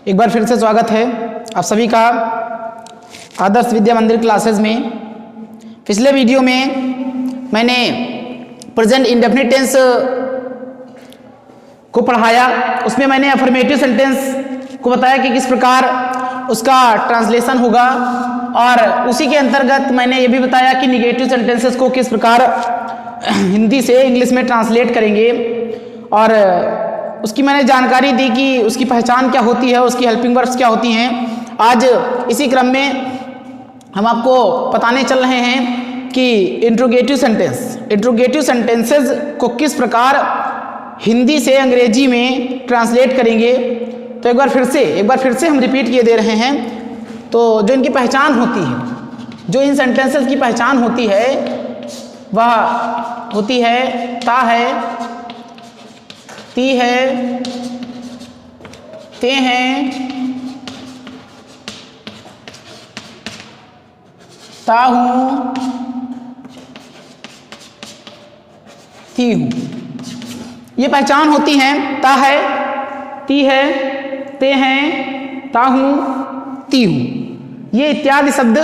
एक बार फिर से स्वागत है आप सभी का आदर्श विद्या मंदिर क्लासेस में। पिछले वीडियो में मैंने प्रेजेंट इंडेफिनिट टेंस को पढ़ाया। उसमें मैंने अफर्मेटिव सेंटेंस को बताया कि किस प्रकार उसका ट्रांसलेशन होगा, और उसी के अंतर्गत मैंने ये भी बताया कि निगेटिव सेंटेंसेस को किस प्रकार हिंदी से इंग्लिश में ट्रांसलेट करेंगे, और उसकी मैंने जानकारी दी कि उसकी पहचान क्या होती है, उसकी हेल्पिंग वर्ब्स क्या होती हैं। आज इसी क्रम में हम आपको बताने चल रहे हैं कि इंट्रोगेटिव सेंटेंसेस को किस प्रकार हिंदी से अंग्रेजी में ट्रांसलेट करेंगे। तो एक बार फिर से हम रिपीट किए दे रहे हैं। तो जो इनकी पहचान होती है, जो इन सेंटेंसेस की पहचान होती है, वह होती है ता है, ती है, ते हैं, ता हूं, ती हूं। ये पहचान होती हैं। ता है, ती है, ते हैं, ता हूं, ती हूं। ये इत्यादि शब्द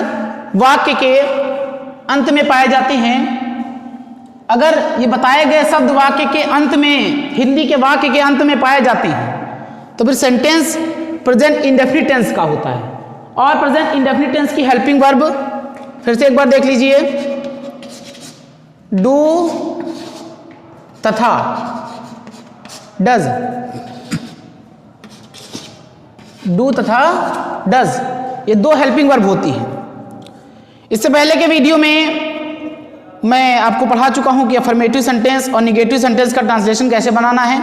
वाक्य के अंत में पाए जाते हैं। अगर ये बताए गए शब्द वाक्य के अंत में, हिंदी के वाक्य के अंत में पाए जाते हैं, तो फिर सेंटेंस प्रेजेंट इंडेफिनिट टेंस का होता है। और प्रेजेंट इंडेफिनिट टेंस की हेल्पिंग वर्ब फिर से एक बार देख लीजिए। डू तथा डज, डू तथा डज, ये दो हेल्पिंग वर्ब होती हैं। इससे पहले के वीडियो में मैं आपको पढ़ा चुका हूं कि अफर्मेटिव सेंटेंस और निगेटिव सेंटेंस का ट्रांसलेशन कैसे बनाना है।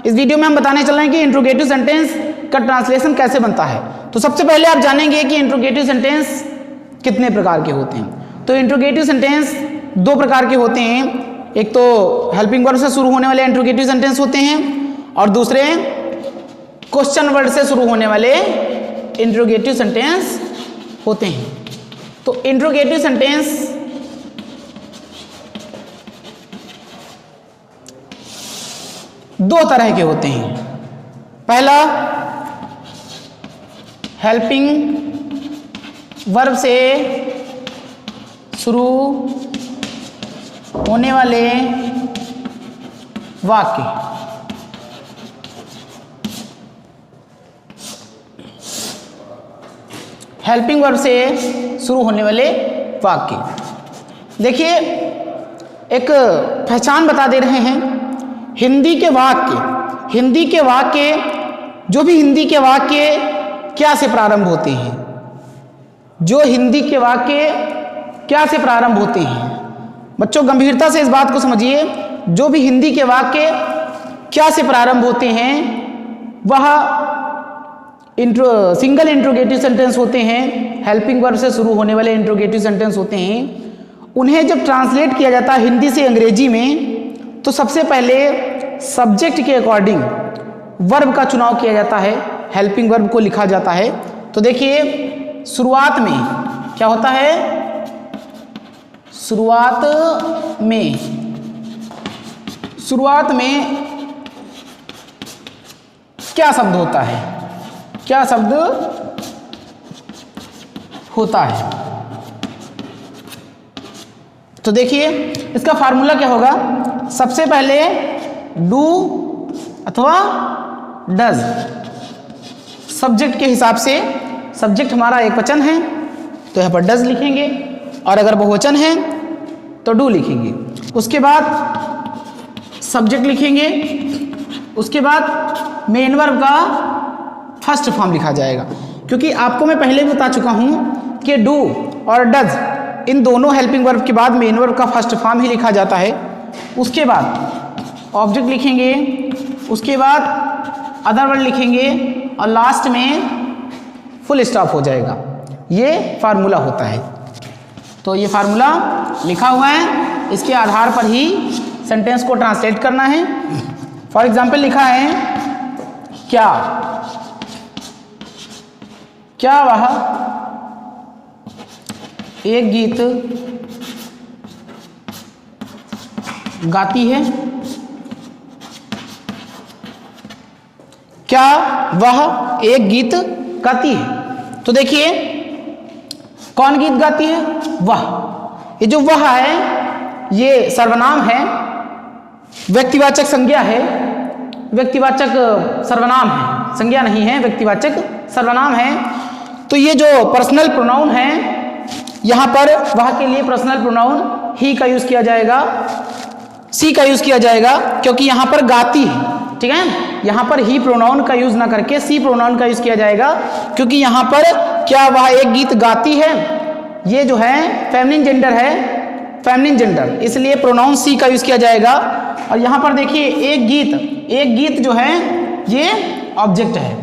इस वीडियो में हम बताने चल रहे हैं कि इंट्रोगेटिव सेंटेंस का ट्रांसलेशन कैसे बनता है। तो सबसे पहले आप जानेंगे कि इंट्रोगेटिव सेंटेंस कितने प्रकार के होते हैं। तो इंट्रोगेटिव सेंटेंस दो प्रकार के होते हैं। एक तो हेल्पिंग वर्ब से शुरू होने वाले इंट्रोगेटिव सेंटेंस होते हैं, और दूसरे क्वेश्चन वर्ड से शुरू होने वाले इंट्रोगेटिव सेंटेंस होते हैं। तो इंट्रोगेटिव सेंटेंस दो तरह के होते हैं। पहला, हेल्पिंग वर्ब से शुरू होने वाले वाक्य। हेल्पिंग वर्ब से शुरू होने वाले वाक्य। देखिए, एक पहचान बता दे रहे हैं। हिंदी के वाक्य, जो भी हिंदी के वाक्य क्या से प्रारंभ होते हैं, जो हिंदी के वाक्य क्या से प्रारंभ होते हैं। बच्चों, गंभीरता से इस बात को समझिए। जो भी हिंदी के वाक्य क्या से प्रारंभ होते हैं, वह सिंगल इंट्रोगेटिव सेंटेंस होते हैं, हेल्पिंग वर्ब से शुरू होने वाले इंट्रोगेटिव सेंटेंस होते हैं। उन्हें जब ट्रांसलेट किया जाता है हिंदी से अंग्रेजी में, तो सबसे पहले सब्जेक्ट के अकॉर्डिंग वर्ब का चुनाव किया जाता है, हेल्पिंग वर्ब को लिखा जाता है। तो देखिए, शुरुआत में क्या होता है, शुरुआत में क्या शब्द होता है, क्या शब्द होता है। तो देखिए, इसका फार्मूला क्या होगा। सबसे पहले डू अथवा डज, सब्जेक्ट के हिसाब से, सब्जेक्ट हमारा एक वचन है तो यहाँ पर डज लिखेंगे, और अगर बहुवचन है तो डू लिखेंगे। उसके बाद सब्जेक्ट लिखेंगे, उसके बाद मेन वर्ब का फर्स्ट फॉर्म लिखा जाएगा। क्योंकि आपको मैं पहले भी बता चुका हूं कि डू और डज, इन दोनों हेल्पिंग वर्ब के बाद मेन वर्ब का फर्स्ट फॉर्म ही लिखा जाता है। उसके बाद ऑब्जेक्ट लिखेंगे, उसके बाद अदर वर्ड लिखेंगे, और लास्ट में फुल स्टॉप हो जाएगा। ये फार्मूला होता है। तो ये फार्मूला लिखा हुआ है, इसके आधार पर ही सेंटेंस को ट्रांसलेट करना है। फॉर एग्जाम्पल लिखा है, क्या वह एक गीत गाती है। क्या वह एक गीत गाती है। तो देखिए कौन गीत गाती है, वह। ये जो वह है ये सर्वनाम है, व्यक्तिवाचक संज्ञा है, व्यक्तिवाचक सर्वनाम है, संज्ञा नहीं है, व्यक्तिवाचक सर्वनाम है। तो ये जो पर्सनल प्रोनाउन है यहाँ पर वह के लिए पर्सनल प्रोनाउन ही का यूज किया जाएगा, सी का यूज किया जाएगा, क्योंकि यहाँ पर गाती है। ठीक है, यहाँ पर ही प्रोनाउन का यूज ना करके सी प्रोनाउन का यूज किया जाएगा, क्योंकि यहाँ पर क्या वह एक गीत गाती है, ये जो है फेमिनिन जेंडर है, फेमिनिन जेंडर, इसलिए प्रोनाउन सी का यूज किया जाएगा। और यहाँ पर देखिए एक गीत जो है ये ऑब्जेक्ट है,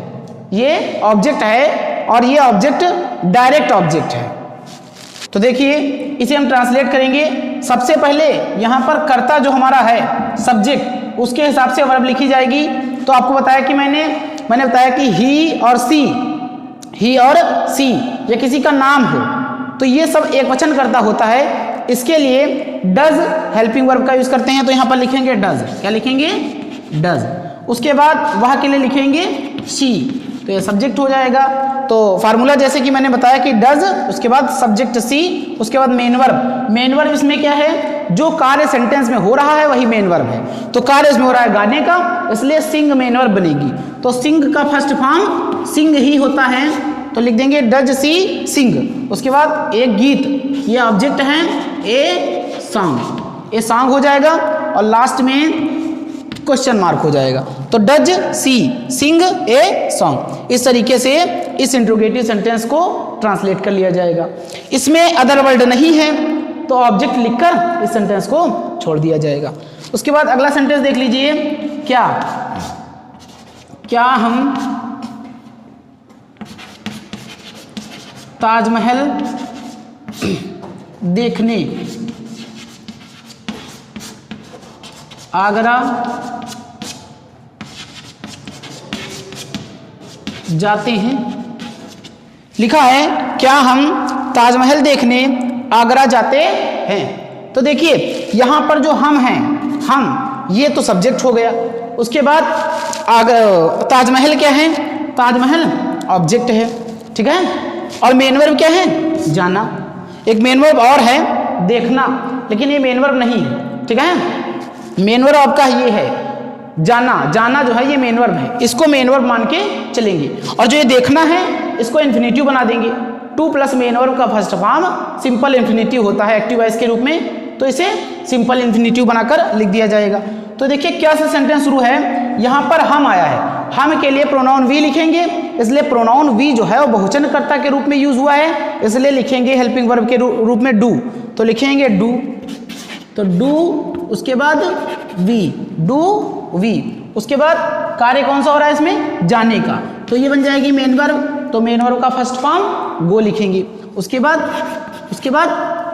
ये ऑब्जेक्ट है और ये ऑब्जेक्ट डायरेक्ट ऑब्जेक्ट है। तो देखिए इसे हम ट्रांसलेट करेंगे। सबसे पहले यहाँ पर कर्ता जो हमारा है सब्जेक्ट, उसके हिसाब से वर्ब लिखी जाएगी। तो आपको बताया कि मैंने बताया कि ही और सी ये किसी का नाम हो तो ये सब एक वचन कर्ता होता है। इसके लिए डज हेल्पिंग वर्ब का यूज करते हैं। तो यहाँ पर लिखेंगे डज, क्या लिखेंगे, डज। उसके बाद वह के लिए लिखेंगे शी, तो ये सब्जेक्ट हो जाएगा। तो फार्मूला जैसे कि मैंने बताया कि डज, उसके बाद सब्जेक्ट सी, उसके बाद मेन वर्ब। मेन वर्ब इसमें क्या है, जो कार्य सेंटेंस में हो रहा है वही मेन वर्ब है। तो कार्य इसमें हो रहा है गाने का, इसलिए सिंग मेन वर्ब बनेगी। तो सिंग का फर्स्ट फॉर्म सिंग ही होता है, तो लिख देंगे डज सी सिंग। उसके बाद एक गीत, ये ऑब्जेक्ट है, ए सॉन्ग हो जाएगा और लास्ट में क्वेश्चन मार्क हो जाएगा। तो does she Singh a song, इस तरीके से इस इंट्रोगेटिव सेंटेंस को ट्रांसलेट कर लिया जाएगा। इसमें अदर वर्ड नहीं है तो ऑब्जेक्ट लिखकर इस सेंटेंस को छोड़ दिया जाएगा। उसके बाद अगला सेंटेंस देख लीजिए, क्या हम ताजमहल देखने आगरा जाते हैं। लिखा है क्या हम ताजमहल देखने आगरा जाते हैं। तो देखिए यहाँ पर जो हम हैं, हम ये तो सब्जेक्ट हो गया। उसके बाद ताजमहल क्या है, ताजमहल ऑब्जेक्ट है, ठीक है। और मेन वर्ब क्या है, जाना। एक मेन वर्ब और है देखना, लेकिन ये मेन वर्ब नहीं है, ठीक है। मेन वर्ब आपका ये है जाना जो है ये मेन वर्ब है, इसको मेन वर्ब मान के चलेंगे। और जो ये देखना है इसको इन्फिनेटिव बना देंगे। टू प्लस मेन वर्ब का फर्स्ट फॉर्म सिंपल इन्फिनेटिव होता है एक्टिव वॉइस के रूप में, तो इसे सिंपल इन्फिनेटिव बनाकर लिख दिया जाएगा। तो देखिए क्या से सेंटेंस शुरू है, यहाँ पर हम आया है, हम के लिए प्रोनाउन वी लिखेंगे, इसलिए प्रोनाउन वी जो है वो बहुवचन कर्ता के रूप में यूज हुआ है, इसलिए लिखेंगे हेल्पिंग वर्ब के रूप में डू। तो लिखेंगे डू, तो डू, उसके बाद वी, डू वी। उसके बाद कार्य कौन सा हो रहा है इसमें, जाने का, तो ये बन जाएगी मेन वर्ब। तो मेन वर्ब का फर्स्ट फॉर्म गो लिखेंगे। उसके बाद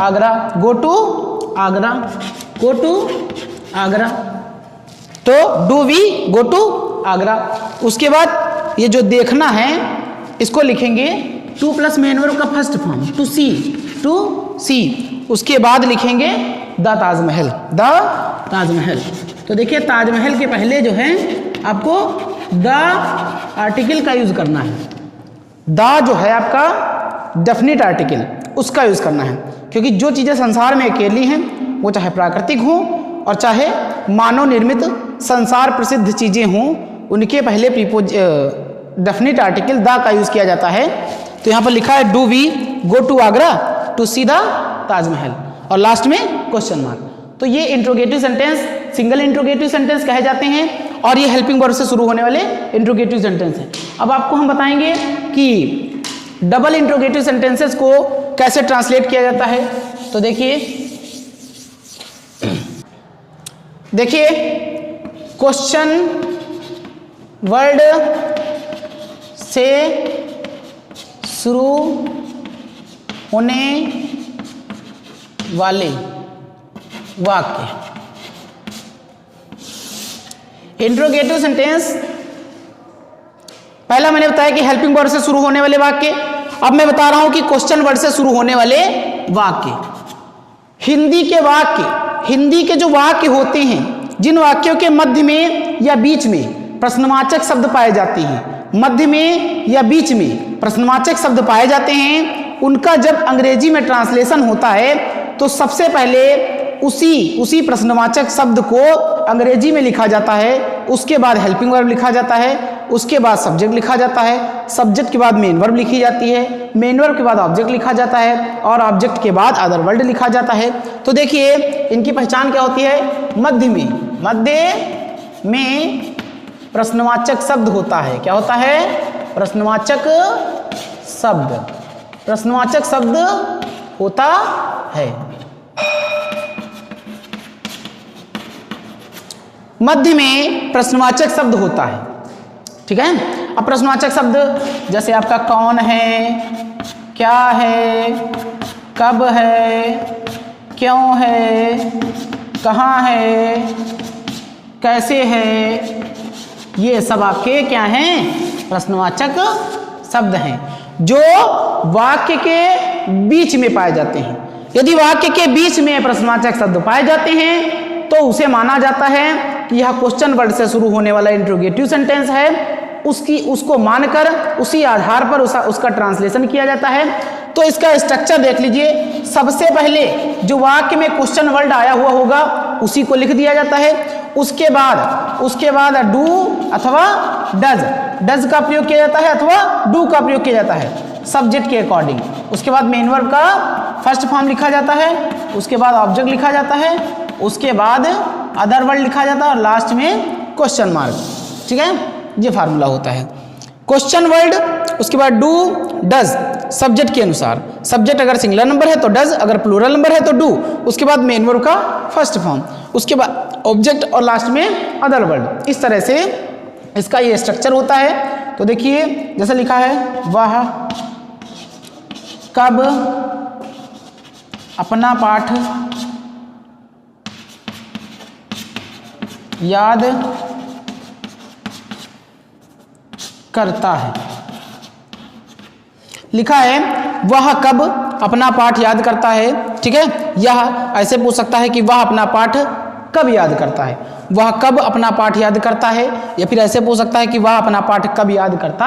Agra, go to Agra, go to Agra, तो do we go to Agra. उसके बाद ये जो देखना है इसको लिखेंगे टू प्लस मेन वर्ब का फर्स्ट फॉर्म टू सी। उसके बाद लिखेंगे द ताजमहल। तो देखिए ताजमहल के पहले जो है आपको द आर्टिकल का यूज करना है। द जो है आपका डेफिनेट आर्टिकल, उसका यूज करना है, क्योंकि जो चीज़ें संसार में अकेली हैं वो चाहे प्राकृतिक हों और चाहे मानव निर्मित संसार प्रसिद्ध चीज़ें हों, उनके पहले डेफिनेट आर्टिकल द का यूज किया जाता है। तो यहाँ पर लिखा है do we go to Agra to see the Taj Mahal, और लास्ट में क्वेश्चन मार्क। तो ये interrogative sentence single interrogative sentence कहे जाते हैं, और ये हेल्पिंग वर्ब से शुरू होने वाले इंट्रोगेटिव सेंटेंस हैं। अब आपको हम बताएंगे कि डबल इंट्रोगेटिव सेंटेंसेस को कैसे ट्रांसलेट किया जाता है। तो देखिए क्वेश्चन वर्ड से शुरू होने वाले वाक्य, इंट्रोगेटिव सेंटेंस पहला मैंने बताया कि हेल्पिंग वर्ड से शुरू होने वाले वाक्य। अब मैं बता रहा हूं कि क्वेश्चन वर्ड से शुरू होने वाले वाक्य। हिंदी के जो वाक्य होते हैं, जिन वाक्यों के मध्य में या बीच में प्रश्नवाचक शब्द पाए जाते हैं, मध्य में या बीच में प्रश्नवाचक शब्द पाए जाते हैं, उनका जब अंग्रेजी में ट्रांसलेशन होता है तो सबसे पहले उसी प्रश्नवाचक शब्द को अंग्रेजी में लिखा जाता है, उसके बाद हेल्पिंग वर्ब लिखा जाता है, उसके बाद सब्जेक्ट लिखा जाता है, सब्जेक्ट के बाद मेन वर्ब लिखी जाती है, मेन वर्ब के बाद ऑब्जेक्ट लिखा जाता है और ऑब्जेक्ट के बाद अदर वर्ड लिखा जाता है। तो देखिए इनकी पहचान क्या होती है, मध्य में प्रश्नवाचक शब्द होता है। क्या होता है, प्रश्नवाचक शब्द होता है। मध्य में प्रश्नवाचक शब्द होता है, ठीक है। अब प्रश्नवाचक शब्द जैसे आपका कौन है, क्या है, कब है, क्यों है, कहाँ है, कैसे है, ये सब आपके क्या हैं, प्रश्नवाचक शब्द हैं जो वाक्य के बीच में पाए जाते हैं। यदि वाक्य के बीच में प्रश्नवाचक शब्द पाए जाते हैं तो उसे माना जाता है कि यह क्वेश्चन वर्ड से शुरू होने वाला इंट्रोगेटिव सेंटेंस है। उसको मानकर उसी आधार पर उसका ट्रांसलेशन किया जाता है। तो इसका स्ट्रक्चर देख लीजिए, सबसे पहले जो वाक्य में क्वेश्चन वर्ड आया हुआ होगा उसी को लिख दिया जाता है। उसके बाद डू अथवा डज का प्रयोग किया जाता है अथवा डू का प्रयोग किया जाता है सब्जेक्ट के अकॉर्डिंग। उसके बाद मेन वर्ब का फर्स्ट फॉर्म लिखा जाता है, उसके बाद ऑब्जेक्ट लिखा जाता है, उसके बाद अदर वर्ड लिखा जाता है और लास्ट में क्वेश्चन मार्क, ठीक है। ये फार्मूला होता है क्वेश्चन वर्ड। उसके बाद डू डज सब्जेक्ट के अनुसार, सब्जेक्ट अगर सिंगुलर नंबर है तो डज, अगर प्लूरल नंबर है तो डू। उसके बाद मेन वर्ब का फर्स्ट फॉर्म, उसके बाद ऑब्जेक्ट और लास्ट में अदर वर्ड। इस तरह से इसका ये स्ट्रक्चर होता है। तो देखिए जैसे लिखा है, वह कब अपना पाठ याद करता है। लिखा है वह कब अपना पाठ याद करता है, ठीक है। यह ऐसे पूछ सकता है कि वह अपना पाठ कब याद करता है, वह कब अपना पाठ याद करता है, या फिर ऐसे पूछ सकता है कि वह अपना पाठ कब याद करता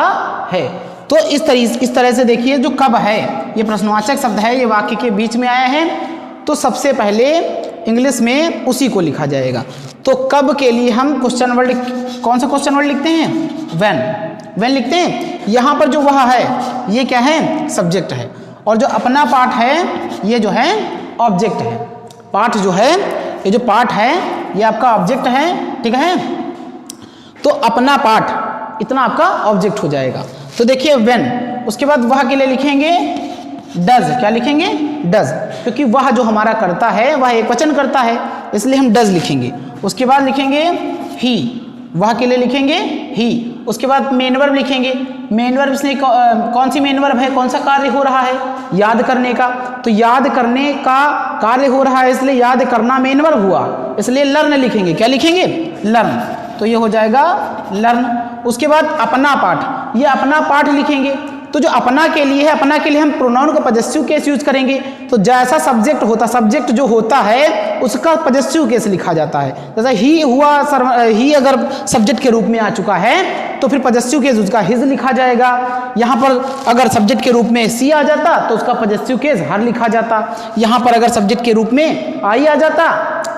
है। तो इस तरह से देखिए जो कब है ये प्रश्नवाचक शब्द है, ये वाक्य के बीच में आया है तो सबसे पहले इंग्लिश में उसी को लिखा जाएगा। तो कब के लिए हम क्वेश्चन वर्ड, कौन सा क्वेश्चन वर्ड लिखते हैं, व्हेन लिखते हैं। यहाँ पर जो वह है ये क्या है, सब्जेक्ट है, और जो अपना पाठ है ये जो है ऑब्जेक्ट है। पाठ जो है, ये जो पाठ है ये आपका ऑब्जेक्ट है, ठीक है। तो अपना पाठ इतना आपका ऑब्जेक्ट हो जाएगा। तो देखिए व्हेन, उसके बाद वह के लिए लिखेंगे डज। क्या लिखेंगे, डज, क्योंकि वह जो हमारा करता है वह एक वचन करता है, इसलिए हम डज लिखेंगे। उसके बाद लिखेंगे ही, वह के लिए लिखेंगे ही। उसके बाद मेन वर्ब लिखेंगे। मेन वर्ब से कौन सी मेन वर्ब है, कौन सा कार्य हो रहा है, याद करने का। तो याद करने का कार्य हो रहा है इसलिए याद करना मेन वर्ब हुआ, इसलिए लर्न लिखेंगे। क्या लिखेंगे, लर्न। तो ये हो जाएगा लर्न। उसके बाद अपना पाठ, ये अपना पाठ लिखेंगे। तो जो अपना के लिए है, अपना के लिए हम प्रोनाउन का पजेसिव केस यूज करेंगे। तो जैसा सब्जेक्ट होता, सब्जेक्ट जो होता है उसका पजेसिव केस लिखा जाता है। जैसा ही हुआ, ही अगर सब्जेक्ट के रूप में आ चुका है तो फिर पजेसिव केस उसका हिज लिखा जाएगा। यहाँ पर अगर सब्जेक्ट के रूप में सी आ जाता तो उसका पजेसिव केस हर लिखा जाता। यहाँ पर अगर सब्जेक्ट के रूप में आई आ जाता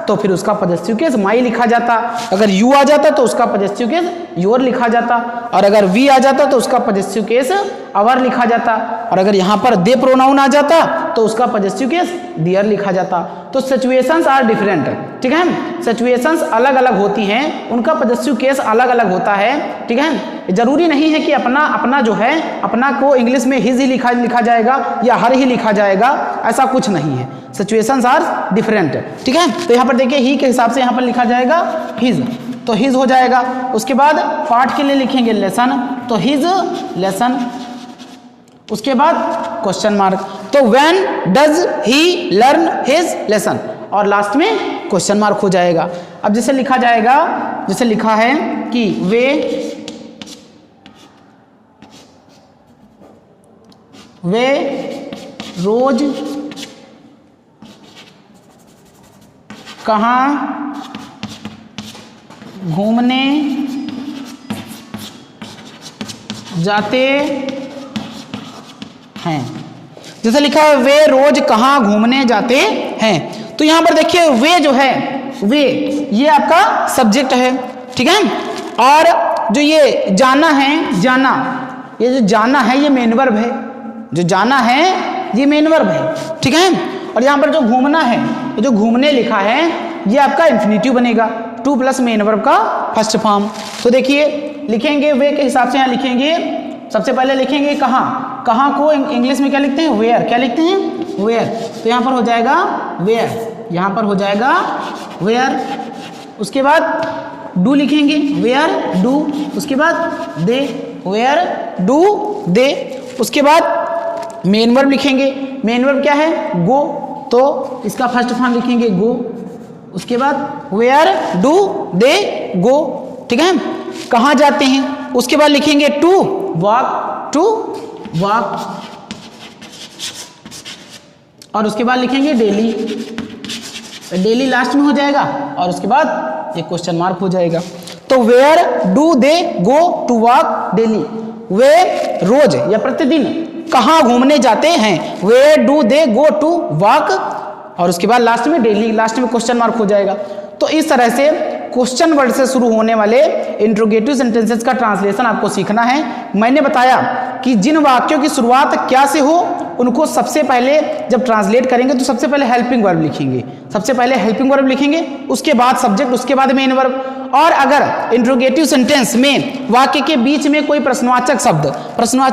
तो फिर उसका पजेसिव केस माई लिखा जाता। अगर यू आ जाता तो उसका पजेसिव केस योर लिखा जाता, और अगर वी आ जाता तो उसका पजेसिव केस अवर लिखा जाता, और अगर यहाँ पर दे प्रोनाउन आ जाता तो उसका पजेसिव केस दियर लिखा जाता। तो सिचुएशंस आर डिफरेंट, ठीक है। सिचुएशंस अलग अलग होती हैं, उनका पजेसिव केस अलग अलग होता है, ठीक है। जरूरी नहीं है कि अपना जो है, अपना को इंग्लिश में हिज ही लिखा जाएगा या हर ही लिखा जाएगा, ऐसा कुछ नहीं है। सिचुएशंस आर डिफरेंट, ठीक है। तो यहाँ पर देखिए ही के हिसाब से यहाँ पर लिखा जाएगा हिज, तो हिज हो जाएगा। उसके बाद पाठ के लिए लिखेंगे लेसन, तो हिज लेसन। उसके बाद क्वेश्चन मार्क, तो when does he learn his lesson, और लास्ट में क्वेश्चन मार्क हो जाएगा। अब जैसे लिखा जाएगा, जैसे लिखा है कि वे रोज कहाँ घूमने जाते हैं। जैसे लिखा है वे रोज कहाँ घूमने जाते हैं, तो यहां पर देखिए वे जो है, वे ये आपका सब्जेक्ट है, ठीक है। और जो ये जाना है, जाना, ये जो जाना है ये मेन वर्ब है, जो जाना है ये मेन वर्ब है, ठीक है। और यहां पर जो घूमना है, ये जो घूमने लिखा है ये आपका इंफिनिटिव बनेगा, टू प्लस मेन वर्ब का फर्स्ट फॉर्म। तो देखिए लिखेंगे वे के हिसाब से, यहाँ लिखेंगे सबसे पहले लिखेंगे कहाँ, कहाँ को इंग्लिश में क्या लिखते हैं, वेयर, क्या लिखते हैं, वेयर। तो यहाँ पर हो जाएगा वेयर, यहाँ पर हो जाएगा वेयर। उसके बाद डू लिखेंगे, वेयर डू। उसके बाद दे, वेयर डू दे। उसके बाद मेन वर्ब लिखेंगे, मेन वर्ब क्या है, गो, तो इसका फर्स्ट फॉर्म लिखेंगे गो। उसके बाद वेयर डू दे गो, ठीक है, कहाँ जाते हैं। उसके बाद लिखेंगे टू वॉक, टू वॉक। और उसके बाद लिखेंगे डेली, डेली लास्ट में हो जाएगा और उसके बाद एक क्वेश्चन मार्क हो जाएगा। तो where do they go to walk daily, वे रोज या प्रतिदिन कहाँ घूमने जाते हैं, where do they go to walk, और उसके बाद लास्ट में डेली, लास्ट में क्वेश्चन मार्क हो जाएगा। तो इस तरह से क्वेश्चन वर्ड से शुरू होने वाले इंट्रोगेटिव सेंटेंसेस का ट्रांसलेशन आपको सीखना है। मैंने बताया कि जिन वाक्यों की शुरुआत क्या से हो उनको सबसे पहले जब ट्रांसलेट करेंगे तो सबसे पहले हेल्पिंग वर्ब लिखेंगे, सबसे पहले हेल्पिंग वर्ब लिखेंगे, उसके बाद सब्जेक्ट, उसके बाद मेन वर्ब। और अगर इंट्रोगेटिव सेंटेंस में वाक्य के बीच में कोई प्रश्नवाचक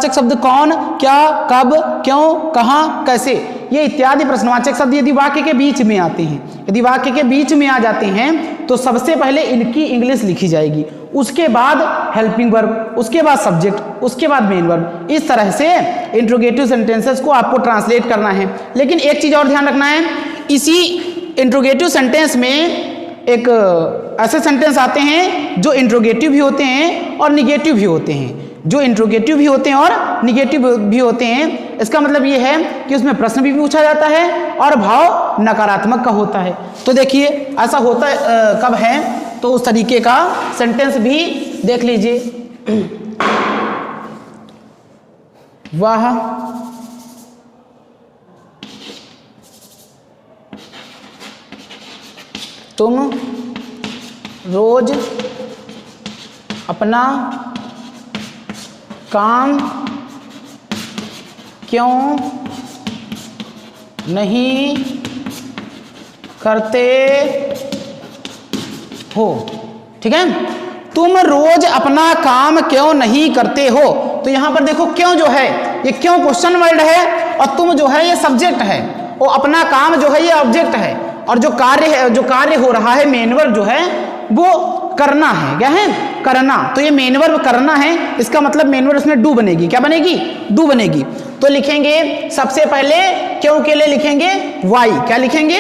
शब्द कौन, क्या, कब, क्यों, कहाँ, कैसे, ये इत्यादि प्रश्नवाचक शब्द यदि वाक्य के बीच में आते हैं, यदि वाक्य के बीच में आ जाते हैं तो सबसे पहले इनकी इंग्लिश लिखी जाएगी, उसके बाद हेल्पिंग वर्ब, उसके बाद सब्जेक्ट, उसके बाद मेन वर्ब। इस तरह से इंट्रोगेटिव सेंटेंसेस को आपको ट्रांसलेट करना है। लेकिन एक चीज और ध्यान रखना है, इसी इंट्रोगेटिव सेंटेंस में एक ऐसे सेंटेंस आते हैं जो इंट्रोगेटिव भी होते हैं और निगेटिव भी होते हैं, जो इंट्रोगेटिव भी होते हैं और निगेटिव भी होते हैं। इसका मतलब ये है कि उसमें प्रश्न भी पूछा जाता है और भाव नकारात्मक का होता है। तो देखिए ऐसा होता है कब है, तो उस तरीके का सेंटेंस भी देख लीजिए। वह तुम रोज अपना काम क्यों नहीं करते हो, ठीक है। तुम रोज अपना काम क्यों नहीं करते हो, तो यहां पर देखो क्यों जो है ये क्यों क्वेश्चन वर्ड है और तुम जो है ये सब्जेक्ट है और अपना काम जो है ये ऑब्जेक्ट है, और जो कार्य हो रहा है मेन वर्ब जो है वो करना है, क्या है, करना। तो ये मेन वर्ब करना है, इसका मतलब मेन वर्ब इसमें डू बनेगी, क्या बनेगी, डू बनेगी। तो लिखेंगे सबसे पहले क्यों के लिए लिखेंगे वाई, क्या लिखेंगे,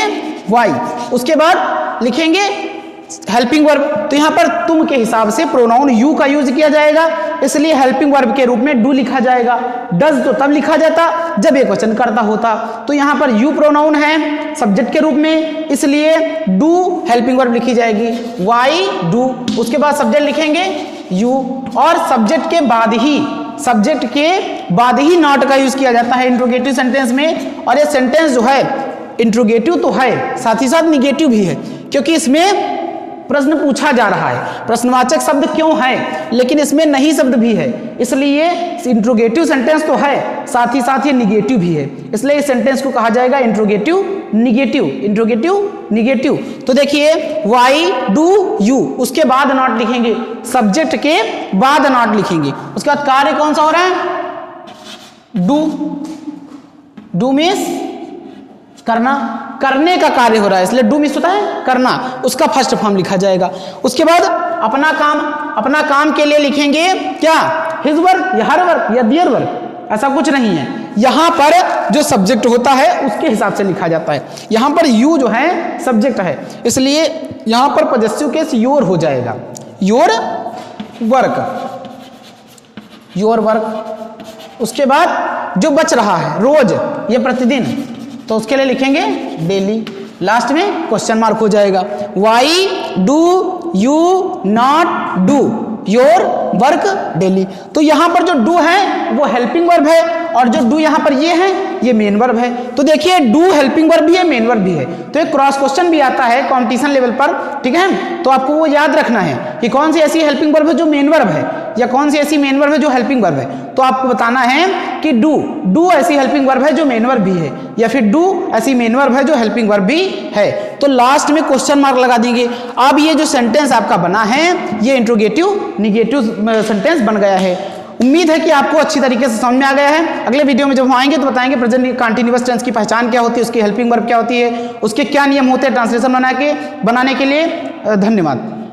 वाई। उसके बाद लिखेंगे हेल्पिंग वर्ब, तो यहां पर तुम के हिसाब से प्रोनाउन यू का यूज किया जाएगा, इसलिए हेल्पिंग वर्ब के रूप में डू लिखा जाएगा। डज तो तब लिखा जाता जब एक वचन करता होता, तो यहां पर यू प्रोनाउन है सब्जेक्ट के रूप में, इसलिए डू हेल्पिंग वर्ब लिखी जाएगी, वाई डू। उसके बाद सब्जेक्ट लिखेंगे यू, और सब्जेक्ट के बाद ही नॉट का यूज किया जाता है इंट्रोगेटिव सेंटेंस में। और ये सेंटेंस जो है इंट्रोगेटिव तो है, साथ ही साथ निगेटिव भी है, क्योंकि इसमें प्रश्न पूछा जा रहा है, प्रश्नवाचक शब्द क्यों है, लेकिन इसमें नहीं शब्द भी है, इसलिए इंट्रोगेटिव सेंटेंस तो है साथ ही साथ ये निगेटिव भी है, इसलिए इस सेंटेंस को कहा जाएगा इंट्रोगेटिव निगेटिव, इंट्रोगेटिव निगेटिव। तो देखिए वाई डू यू, उसके बाद नॉट लिखेंगे, सब्जेक्ट के बाद नॉट लिखेंगे। उसके बाद कार्य कौन सा हो रहा है, डू, डू मीन्स करना, करने का कार्य हो रहा है, इसलिए डू मीन्स होता है करना, उसका फर्स्ट फॉर्म लिखा जाएगा। उसके बाद अपना काम के लिए लिखेंगे क्या, हिज वर्क या हर वर्क या दियर वर्क, ऐसा कुछ नहीं है। यहां पर जो सब्जेक्ट होता है उसके हिसाब से लिखा जाता है, यहां पर यू जो है सब्जेक्ट है, इसलिए यहां पर पॉजेसिव केस योर हो जाएगा, योर वर्क, योर वर्क। उसके बाद जो बच रहा है रोज या प्रतिदिन, तो उसके लिए लिखेंगे डेली, लास्ट में क्वेश्चन मार्क हो जाएगा। Why do you not do your work daily. तो यहाँ पर जो डू है वो हेल्पिंग वर्ब है और जो डू यहाँ पर ये है ये मेन वर्ब है। तो देखिए डू हेल्पिंग वर्ब भी है, मेन वर्ब भी है। तो एक क्रॉस क्वेश्चन भी आता है कंपटीशन लेवल पर, ठीक है। तो आपको वो याद रखना है कि कौन सी ऐसी हेल्पिंग वर्ब है जो मेन वर्ब है या कौन सी ऐसी मेन वर्ब है जो हेल्पिंग वर्ब है। तो आपको बताना है कि डू ऐसी हेल्पिंग वर्ब है जो मेन वर्ब भी है या फिर डू ऐसी मेन वर्ब है जो हेल्पिंग वर्ब भी है। तो लास्ट में क्वेश्चन मार्क लगा देंगे। अब ये जो सेंटेंस आपका बना है ये इंट्रोगेटिव निगेटिव सेंटेंस बन गया है। उम्मीद है कि आपको अच्छी तरीके से समझ में आ गया है। अगले वीडियो में जब हम आएंगे तो बताएंगे प्रेजेंट कंटीन्यूअस टेंस की पहचान क्या होती है, उसकी हेल्पिंग वर्ब क्या होती है, उसके क्या नियम होते हैं ट्रांसलेशन बनाने के लिए। धन्यवाद।